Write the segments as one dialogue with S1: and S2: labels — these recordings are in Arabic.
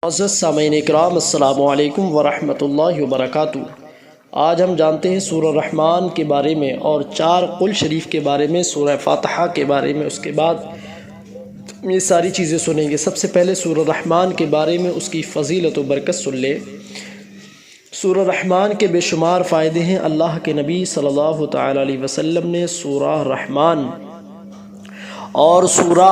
S1: معزز سامعین اکرام، السلام علیکم ورحمۃ اللہ وبرکاتہ۔ آج ہم جانتے ہیں سورہ الرحمن کے بارے میں اور 4 قل شریف کے بارے میں، سورہ فاتحہ کے بارے میں، اس کے بعد یہ ساری چیزیں سنیں گے۔ سب سے پہلے سورہ الرحمن کے بارے میں، اس کی فضیلت و برکت سن لیں۔ سورہ الرحمن کے بے شمار فائدے ہیں۔ اللہ کے نبی صلی اللہ تعالی علیہ وسلم نے سورہ الرحمن اور سورہ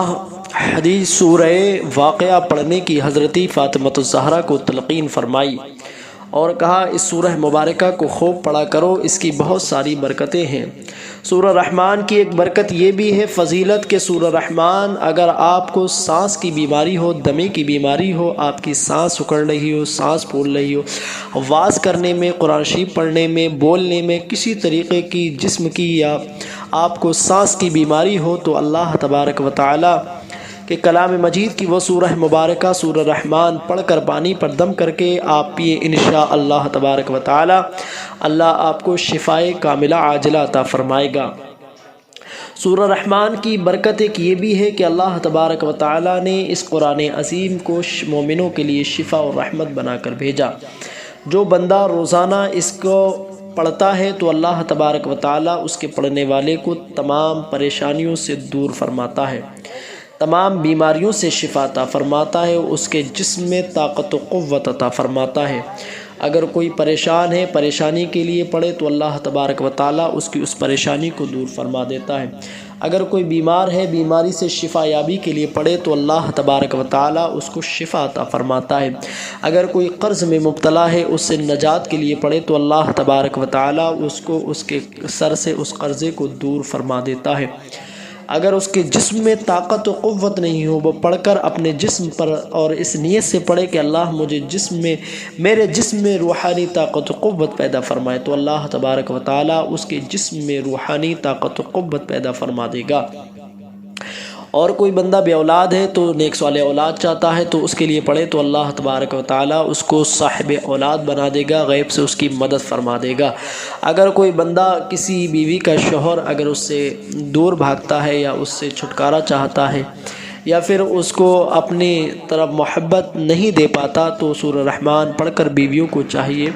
S1: واقعہ پڑھنے کی حضرت فاطمہ الزہرا کو تلقین فرمائی اور کہا اس سورہ مبارکہ کو خوب پڑھا کرو، اس کی بہت ساری برکتیں ہیں۔ سورہ الرحمن کی ایک برکت یہ بھی ہے، فضیلت کہ سورہ الرحمن اگر آپ کو سانس کی بیماری ہو، دمے کی بیماری ہو، آپ کی سانس اکڑ رہی ہو، سانس پھول رہی ہو، واز کرنے میں، قرآن شریف پڑھنے میں، بولنے میں، کسی طریقے کی جسم کی یا آپ کو سانس کی بیماری ہو، تو اللہ تبارک و تعالی کہ کلام مجید کی وہ سورہ مبارکہ سورہ الرحمن پڑھ کر پانی پر دم کر کے آپ پیے، انشاءاللہ تبارک و تعالی اللہ آپ کو شفائے کاملہ عاجلہ عطا فرمائے گا۔ سورہ الرحمن کی برکت ایک یہ بھی ہے کہ اللہ تبارک و تعالی نے اس قرآن عظیم کو مومنوں کے لیے شفا اور رحمت بنا کر بھیجا۔ جو بندہ روزانہ اس کو پڑھتا ہے تو اللہ تبارک و تعالی اس کے پڑھنے والے کو تمام پریشانیوں سے دور فرماتا ہے، تمام بیماریوں سے شفا عطا فرماتا ہے، اس کے جسم میں طاقت و قوت عطا فرماتا ہے۔ اگر کوئی پریشان ہے، پریشانی کے لیے پڑھے تو اللہ تبارک و تعالی اس کی اس پریشانی کو دور فرما دیتا ہے۔ اگر کوئی بیمار ہے، بیماری سے شفا یابی کے لیے پڑھے تو اللہ تبارک و تعالی اس کو شفا عطا فرماتا ہے۔ اگر کوئی قرض میں مبتلا ہے، اس سے نجات کے لیے پڑھے تو اللہ تبارک و تعالی اس کو اس کے سر سے اس قرضے کو دور فرما دیتا ہے۔ اگر اس کے جسم میں طاقت و قوت نہیں ہو، وہ پڑھ کر اپنے جسم پر اور اس نیت سے پڑھے کہ اللہ مجھے میرے جسم میں روحانی طاقت و قوت پیدا فرمائے، تو اللہ تبارک و تعالی اس کے جسم میں روحانی طاقت و قوت پیدا فرما دے گا۔ اور کوئی بندہ بے اولاد ہے تو نیک صالح اولاد چاہتا ہے تو اس کے لیے پڑھے تو اللہ تبارک و تعالی اس کو صاحب اولاد بنا دے گا، غیب سے اس کی مدد فرما دے گا۔ اگر کوئی بندہ کسی بیوی کا شوہر اگر اس سے دور بھاگتا ہے یا اس سے چھٹکارا چاہتا ہے یا پھر اس کو اپنی طرف محبت نہیں دے پاتا تو سورہ الرحمن پڑھ کر بیویوں کو چاہیے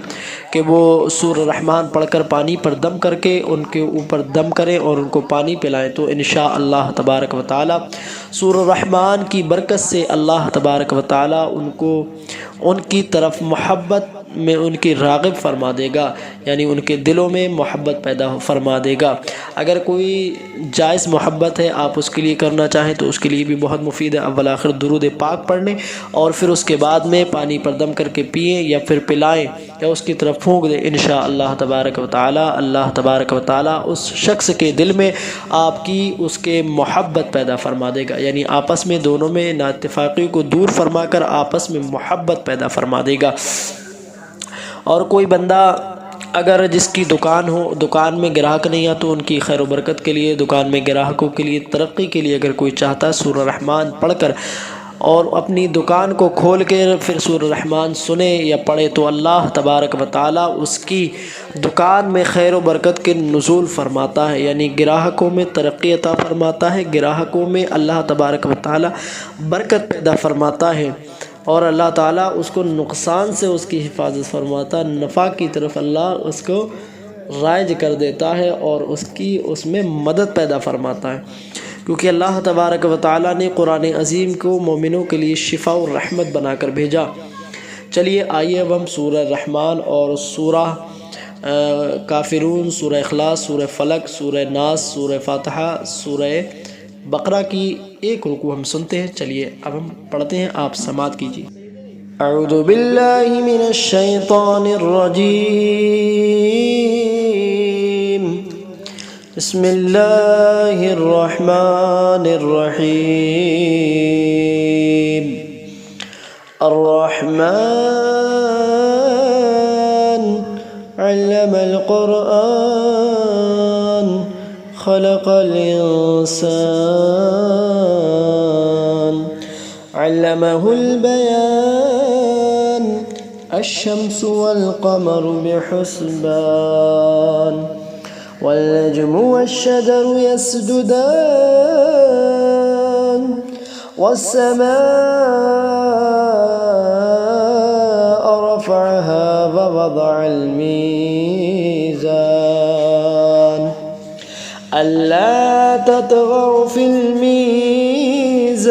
S1: کہ وہ سورہ الرحمن پڑھ کر پانی پر دم کر کے ان کے اوپر دم کریں اور ان کو پانی پلائیں، تو انشاءاللہ تبارک و تعالی سورہ الرحمن کی برکت سے اللہ تبارک و تعالی ان کی طرف محبت میں ان کی راغب فرما دے گا، یعنی ان کے دلوں میں محبت پیدا فرما دے گا۔ اگر کوئی جائز محبت ہے آپ اس کے لیے کرنا چاہیں تو اس کے لیے بھی بہت مفید ہے۔ اول آخر درود پاک پڑھنے اور پھر اس کے بعد میں پانی پر دم کر کے پئیں یا پھر پلائیں یا اس کی طرف پھونک دیں، انشاءاللہ تبارک و تعالی اللہ تبارک و تعالی اس شخص کے دل میں آپ کی اس کے محبت پیدا فرما دے گا، یعنی آپس میں دونوں میں نااتفاقی کو دور فرما کر آپس میں محبت پیدا فرما دے گا۔ اور کوئی بندہ اگر جس کی دکان ہو، دکان میں گراہک نہیں آ تو ان کی خیر و برکت کے لیے، دکان میں گراہکوں کے لیے ترقی کے لیے اگر کوئی چاہتا ہے سورہ الرحمن پڑھ کر اور اپنی دکان کو کھول کے پھر سورہ الرحمن سنے یا پڑھے تو اللہ تبارک و تعالی اس کی دکان میں خیر و برکت کے نزول فرماتا ہے، یعنی گراہکوں میں ترقی عطا فرماتا ہے، گراہکوں میں اللہ تبارک و تعالی برکت پیدا فرماتا ہے اور اللہ تعالیٰ اس کو نقصان سے اس کی حفاظت فرماتا ہے، نفع کی طرف اللہ اس کو رائج کر دیتا ہے اور اس میں مدد پیدا فرماتا ہے، کیونکہ اللہ تبارک و تعالیٰ نے قرآن عظیم کو مومنوں کے لیے شفا اور رحمت بنا کر بھیجا۔ چلیے آئیے اب ہم سورہ الرحمن اور سورہ کافرون، سورہ اخلاص، سورہ فلق، سورہ ناس، سورہ فاتحہ، سورہ بقرہ کی ایک رکوع ہم سنتے ہیں۔ چلیے اب ہم پڑھتے ہیں، آپ سماعت کیجیے۔ اعوذ باللہ من الشیطان الرجیم، بسم اللہ الرحمن الرحیم۔ الرحمن علم القرآن خلق الإنسان علمه البيان الشمس والقمر بحسبان والنجم والشجر يسجدان والسماء وضع الميزان ألا تطغوا في الميزان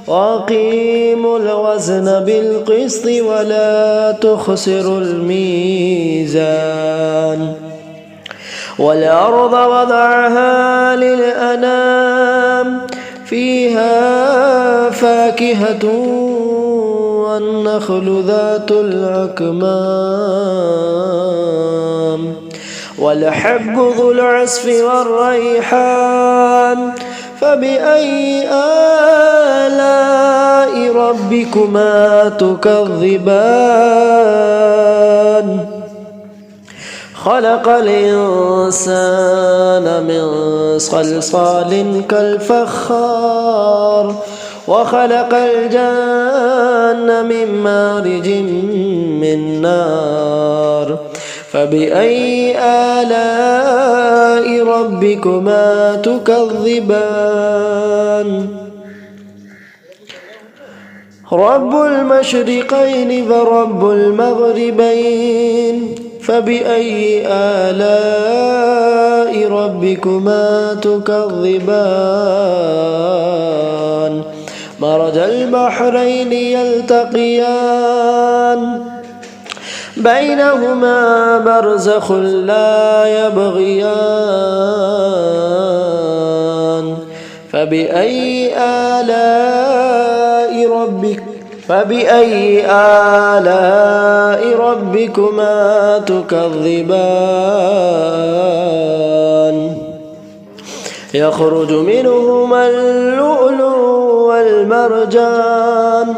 S1: وأقيموا الوزن بالقسط ولا تخسروا الميزان والأرض وضعها للأنام فيها فاكهة والنخل ذات الأكمام والحب ذو العصف والريحان فبأي آلاء ربكما تكذبان خلق الإنسان من صلصال كالفخار وخلق الجن من مارج من نار فبأي آلاء ربكما تكذبان رب المشرقين ورب المغربين فبأي آلاء ربكما تكذبان مرج البحرين يلتقيان بينهما برزخ لا يبغيان فبأي آلاء ربكما تكذبان يخرج منهما اللؤلؤ والمرجان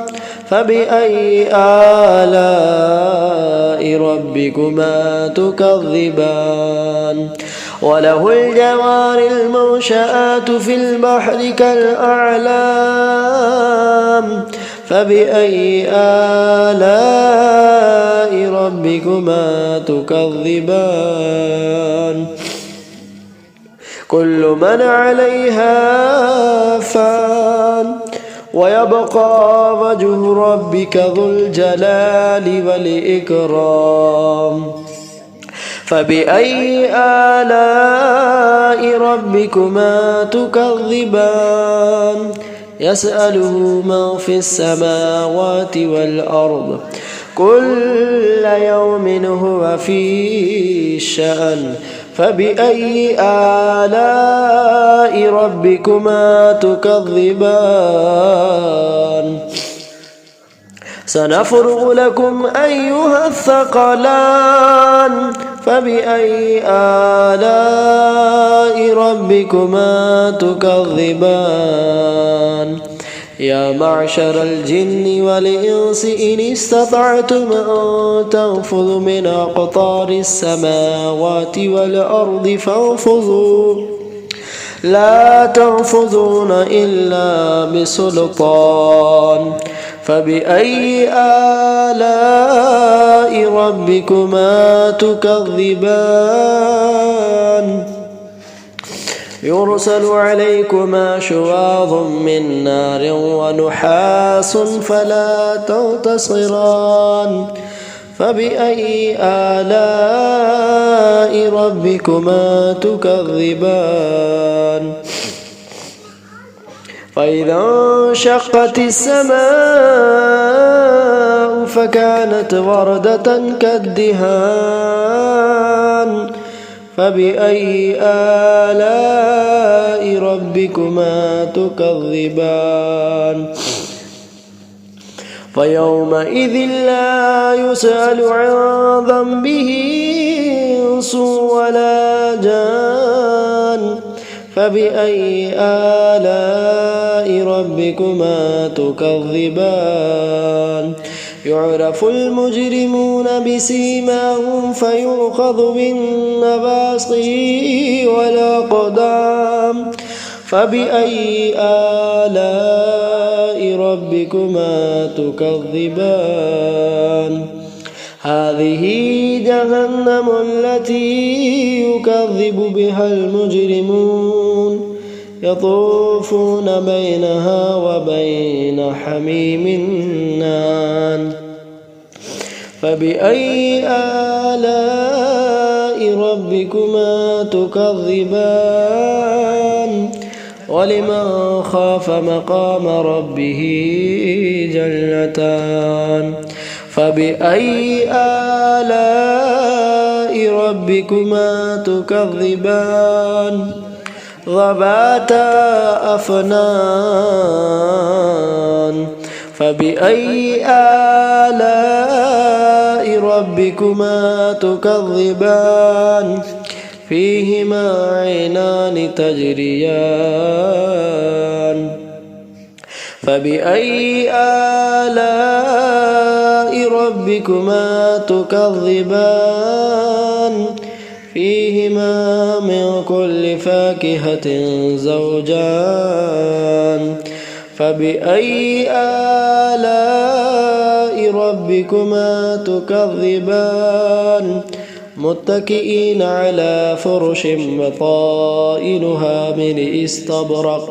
S1: فبأي آلاء ربكما تكذبان وله الجوار المنشآت في البحر كالأعلام فبأي آلاء ربكما تكذبان كل من عليها فان ويبقى وجه ربك ذو الجلال والإكرام فبأي آلاء ربكما تكذبان يسأله من في السماوات والأرض كل يوم هو في شأن فبأي آلاء ربكما تكذبان سنفرغ لكم أيها الثقلان فبأي آلاء ربكما تكذبان يا معشر الجن والإنس إن استطعتم أن تنفذوا من أقطار السماوات والأرض فانفذوا لا تنفذون إلا بسلطان فبأي آلاء ربكما تكذبان يرسل عليكما شواظ من نار ونحاس فلا تنتصران فبأي آلاء ربكما تكذبان فإذا انشقت السماء فكانت وردة كالدهان فبأي آلاء ربكما تكذبان فيومئذ لا يسأل عن ذنبه إنس ولا جان فبأي آلاء ربكما تكذبان يعرف المجرمون بسيماهم فيؤخذ بالنواصي والأقدام فبأي آلاء ربكما تكذبان هذه جهنم التي يكذب بها المجرمون يطوفون بينها وبين حميم نان فبأي آلاء ربكما تكذبان ولمن خاف مقام ربه جنتان فبأي آلاء ربكما تكذبان ذواتا أفنان فبأي آلاء ربكما تكذبان فيهما عينان تجريان فبأي آلاء ربكما تكذبان فيهما من كل فاكهة زوجان فبأي آلاء ربكما تكذبان متكئين على فرش بطائنها من استبرق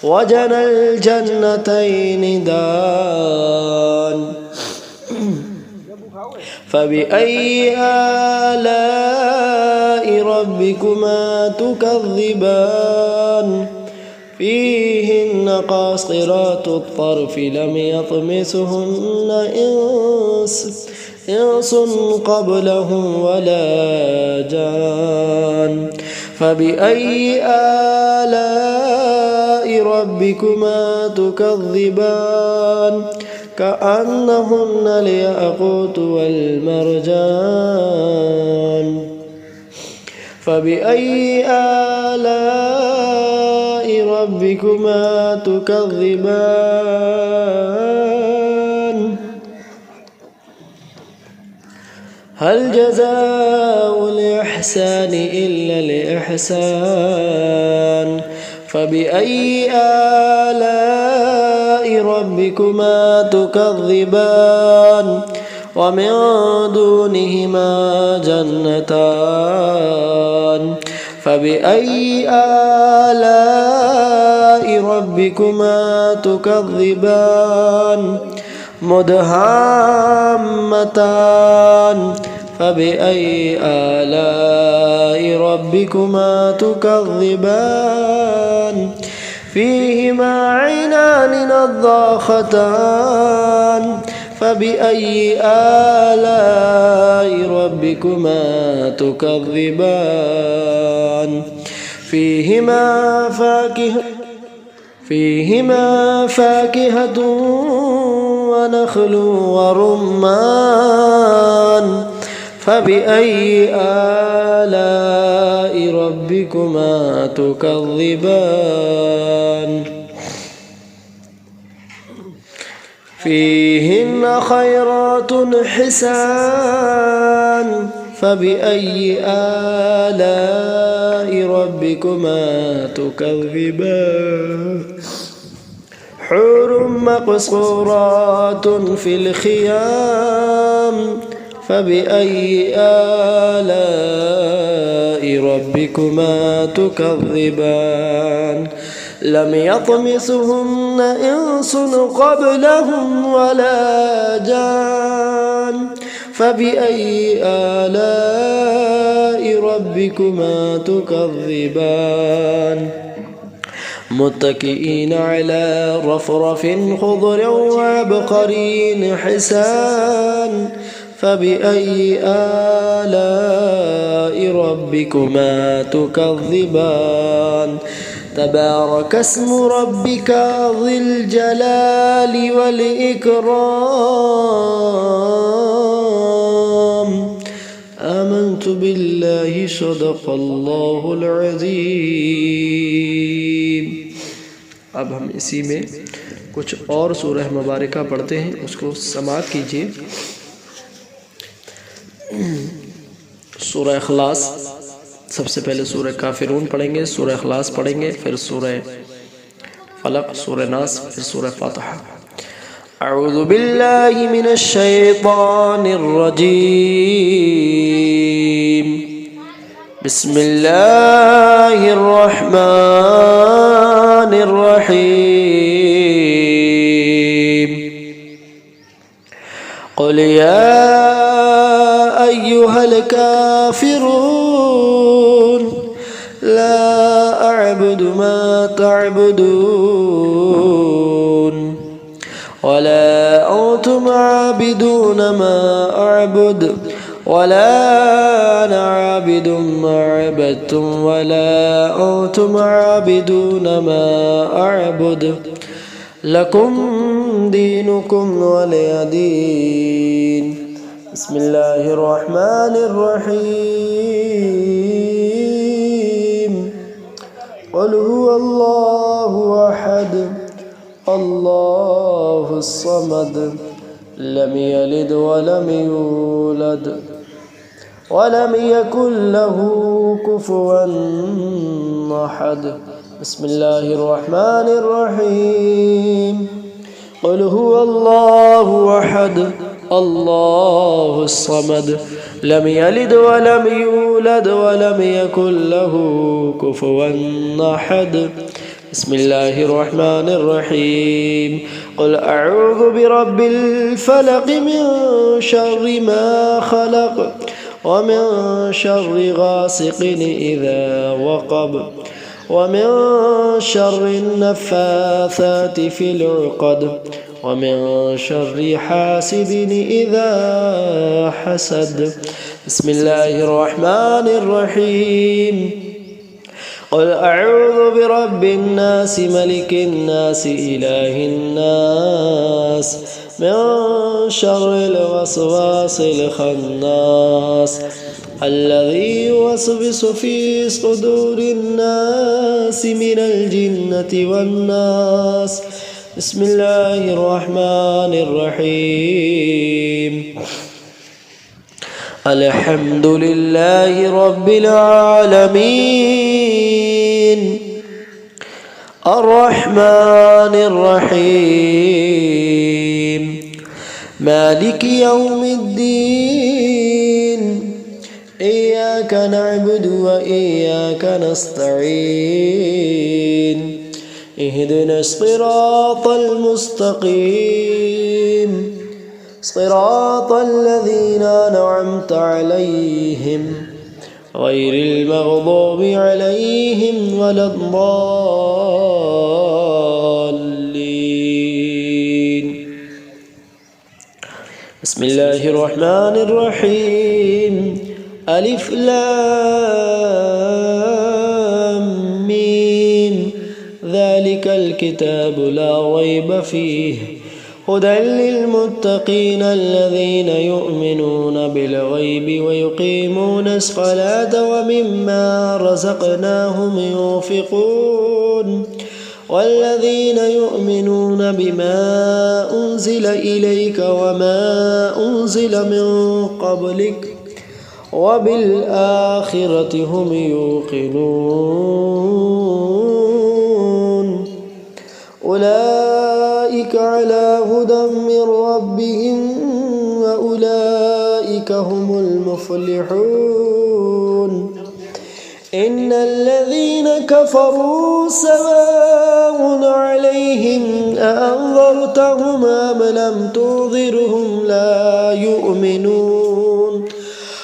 S1: وجنى الجنتين دان فبأي آلاء ربكما تكذبان فيهن قاصرات الطرف لم يطمثهن إنس قبلهم ولا جان فبأي آلاء ربكما تكذبان كأنهن الياقوت والمرجان فبأي آلاء ربكما تكذبان هل جزاء الإحسان إلا الإحسان فبأي آلاء ربكما تكذبان ومن دونهما جنتان فبأي آلاء ربكما تكذبان مدهامتان فبأي آلاء ربكما تكذبان فيهما عينان نضاختان فبأي آلاء ربكما تكذبان فيهما فاكهة ونخل ورمان فبأي آلاء ربكما تكذبان فيهن خيرات حسان فبأي آلاء ربكما تكذبان حور مقصورات في الخيام فبأي آلاء ربكما تكذبان لم يطمثهن إنس قبلهم ولا جان فبأي آلاء ربكما تكذبان متكئين على رفرف خضر وعبقري حسان فبأي آلاء ربكما تكذبان تبارك اسم ربك ذي الجلال والإكرام آمنت بالله صدق الله العظيم। अब हम इसी में कुछ और सूरह मुबारका पढ़ते हैं, उसको समाअत कीजिए। सूरह इखलास, सबसे पहले सूरह काफिरून पढ़ेंगे, सूरह इखलास पढ़ेंगे, फिर सूरह फलक, सूरह नास, फिर सूरह फातिहा। अऊज़ु बिल्लाहि मिनश शैतानिर रजीम। बिस्मिल्लाहिर रहमानिर रहीम। क़ुल या अय्युहल काफ़िरून ला अअबुदु मा तअबुदून वला अंतुम आबिदून मा अअबुद वला अना आबिदुम मा अबदतुम वला अंतुम आबिदून मा अअबुद लकुम दीनुकुम वलिय दीन। बिस्मिल्लाहिर रहमानिर रहीम। क़ुल हुवल्लाहु अहद अल्लाहुस समद लम यलिद वलम यूलद वलम यकुल लहू कुफुवन अहद। बिस्मिल्लाहिर रहमानिर रहीम। क़ुल हुवल्लाहु अहद अल्लाहुस समद लम यलिद वलम यूलद वलम यकुल लहू कुफुवन अहद। बिस्मिल्लाहिर रहमानिर रहीम। क़ुल अऊज़ु बिरब्बिल फ़लक़ मिन शर्रि मा ख़लक़ व मिन शर्रि गासिक़िन इज़ा वक़ब व मिन शर्रि नफ़्फ़ाथाति फ़िल उक़द व मिन शर्रि हासिदिन इज़ा हसद। बिस्मिल्लाहिर रहमानिर रहीम। क़ुल अऊज़ु बिरब्बिन नास मलिकिन नास इलाहिन नास मिन शर्रिल वस्वासिल खन्नास अल्लज़ी युवस्विसु फ़ी सुदूरिन नास मिनल जिन्नति वन्नास। बिस्मिल्लाहिर रहमानिर रहीम। अल्हम्दुलिल्लाहि रब्बिल आलमीन अर्रहमानिर रहीम मालिकि यौमिद्दीन इय्याका नअबुदु व इय्याका नस्तईन इहदिनस सिरातल मुस्तक़ीम सिरातल लज़ीना अनअमत अलैहिम गैरिल मग़दूबि अलैहिम वलद्दाल्लीन। बिस्मिल्लाहिर रहमानिर रहीम। अलिफ लाम मीम ज़ालिकल किताबु ला रैब फ़ीहि हुदल लिल्मुत्तक़ीन अल्लज़ीना युमिनूना बिलग़ैबि व युक़ीमूनस सलाता व मिम्मा रज़क़नाहुम युन्फ़िक़ून वल्लज़ीना युमिनूना बिमा उन्ज़िल इलैक व मा उन्ज़िल मिन क़ब्लिक व बिल आखिरति हुम यूक़िनून उलाइका अला हुदम मिन रब्बिहिम व उलाइका हुमुल मुफ़्लिहून। इन्नल्लज़ीना कफ़रू सवाउन अलैहिम अअन्ज़रतहुम अम लम तुन्ज़िरहुम ला युमिनून।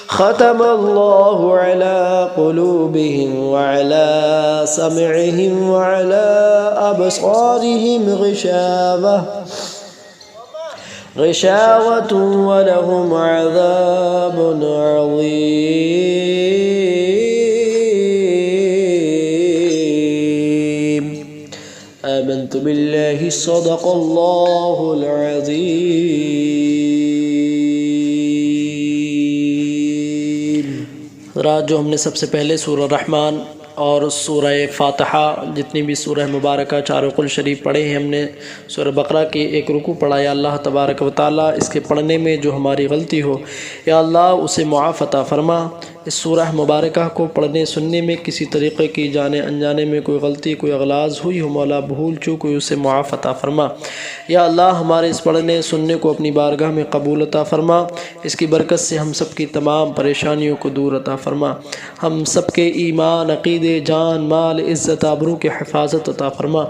S1: ख़तमल्लाहु अला क़ुलूबिहिम व अला समइहिम व अला अबसारिहिम ग़िशावतुन व लहुम अज़ाबुन अज़ीम। आमन्तु बिल्लाहि सदक़ल्लाहुल अज़ीम। रात जो हमने सबसे पहले सूरह रहमान और सूरह फ़ातिहा जितनी भी सूरह मुबारका चारों कुल शरीफ पढ़े हैं, हमने सूरह बकरा की एक रुकू पढ़ा। या अल्लाह तबारक व तआला इसके पढ़ने में जो हमारी गलती हो या अल्लाह उसे मुआफ़ अता फ़रमा। اس سورہ مبارکہ کو پڑھنے سننے میں کسی طریقے کی جانے انجانے میں کوئی غلطی کوئی اغلاظ ہوئی ہو مولا بھول چوک کوئی اسے معاف عطا فرما۔ یا اللہ ہمارے اس پڑھنے سننے کو اپنی بارگاہ میں قبول عطا فرما، اس کی برکت سے ہم سب کی تمام پریشانیوں کو دور عطا فرما، ہم سب کے ایمان عقیدے جان مال عزت آبرو کے حفاظت عطا فرما۔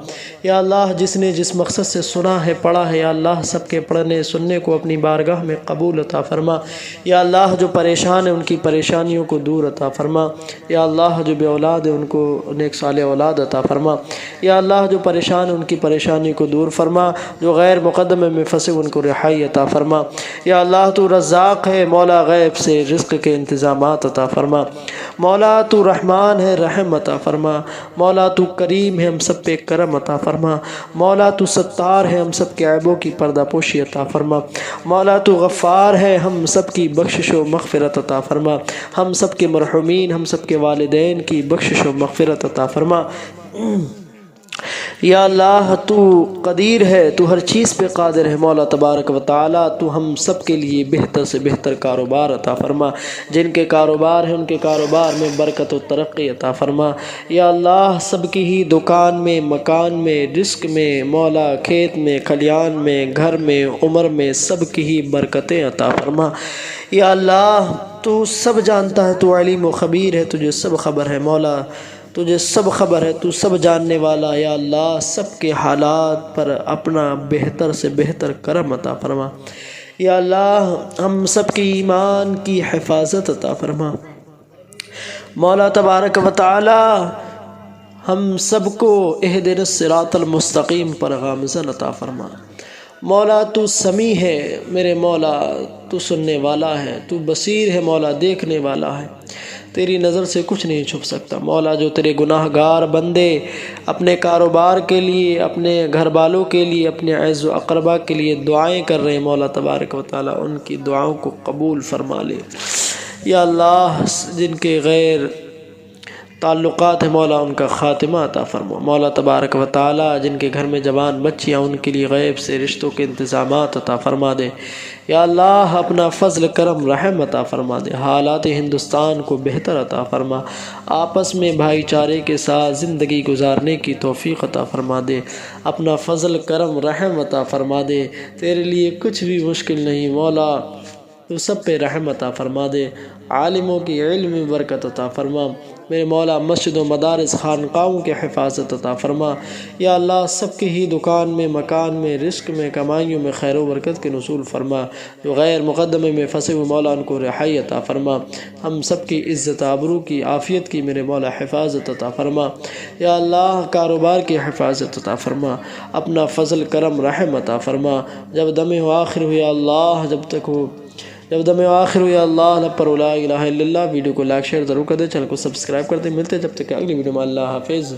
S1: یا اللہ جس نے جس مقصد سے سنا ہے پڑھا ہے، یا اللہ سب کے پڑھنے سننے کو اپنی بارگاہ میں قبول عطا فرما۔ یا اللہ جو پریشان ہیں ان کی پریشانیوں کو دور عطا فرما۔ یا اللہ جو بے اولاد ہیں ان کو نیک صالح اولاد عطا فرما۔ یا اللہ جو پریشان ہیں ان کی پریشانی کو دور فرما، جو غیر مقدمے میں پھنسے ان کو رہائی عطا فرما۔ یا اللہ تو رزاق ہے مولا، غیب سے رزق کے انتظامات عطا فرما۔ مولا تو رحمان ہے، رحم عطا فرما۔ مولا تو کریم ہے، ہم سب پہ کرم عطا فرما۔ مولا تو ستار ہے، ہم سب کے عیبوں کی پردہ پوشی عطا فرما۔ مولا تو غفار ہے، ہم سب کی بخشش و مغفرت عطا فرما۔ ہم سب کے مرحومین ہم سب کے والدین کی بخشش و مغفرت عطا فرما۔ یا اللہ تو قدیر ہے، تو ہر چیز پہ قادر ہے مولا تبارک و تعالی، تو ہم سب کے لیے بہتر سے بہتر کاروبار عطا فرما، جن کے کاروبار ہیں ان کے کاروبار میں برکت و ترقی عطا فرما۔ یا اللہ سب کی ہی دکان میں مکان میں رزق میں مولا کھیت میں کھلیان میں گھر میں عمر میں سب کی ہی برکتیں عطا فرما۔ یا اللہ تو سب جانتا ہے، تو علیم و خبیر ہے، تجھے سب خبر ہے مولا، تجھے سب خبر ہے، تو سب جاننے والا۔ یا اللہ سب کے حالات پر اپنا بہتر سے بہتر کرم عطا فرما۔ یا اللہ ہم سب کی ایمان کی حفاظت عطا فرما۔ مولا تبارک و تعالی ہم سب کو اہدنا الصراط المستقیم پر گامزن عطا فرما۔ مولا تو سمیع ہے میرے مولا، تو سننے والا ہے، تو بصیر ہے مولا، دیکھنے والا ہے، تیری نظر سے کچھ نہیں چھپ سکتا مولا۔ جو تیرے گناہ گار بندے اپنے کاروبار کے لیے، اپنے گھر والوں کے لیے، اپنے عز و اقربا کے لیے دعائیں کر رہے ہیں مولا تبارک و تعالی ان کی دعاؤں کو قبول فرما لے۔ یا اللہ جن کے غیر تعلقات ہیں مولا ان کا خاتمہ عطا فرما۔ مولا تبارک و تعالی جن کے گھر میں جوان بچیاں ان کے لیے غیب سے رشتوں کے انتظامات عطا فرما دے۔ یا اللہ اپنا فضل کرم رحم عطا فرما دے، حالات ہندوستان کو بہتر عطا فرما، آپس میں بھائی چارے کے ساتھ زندگی گزارنے کی توفیق عطا فرما دے، اپنا فضل کرم رحم عطا فرما دے۔ تیرے لیے کچھ بھی مشکل نہیں مولا، تو سب پہ رحم عطا فرما دے، عالموں کی علم میں برکت عطا فرما میرے مولا، مسجد و مدارس خانقاہوں کے حفاظت عطا فرما۔ یا اللہ سب کی ہی دکان میں مکان میں رزق میں کمائیوں میں خیر و برکت کے نزول فرما، جو غیر مقدمے میں پھنسے ہوئے مولا ان کو رہائی عطا فرما، ہم سب کی عزت آبرو کی عافیت کی میرے مولا حفاظت عطا فرما۔ یا اللہ کاروبار کی حفاظت عطا فرما، اپنا فضل کرم رحم عطا فرما، جب دم آخر ہو یا اللہ جب دم آخر ہو یا اللہ پر لا الہ الا اللہ۔ ویڈیو کو لائک شیئر ضرور کر دیں، چینل کو سبسکرائب کر دیں۔ ملتے ہیں جب تک کہ اگلی ویڈیو میں، اللہ حافظ۔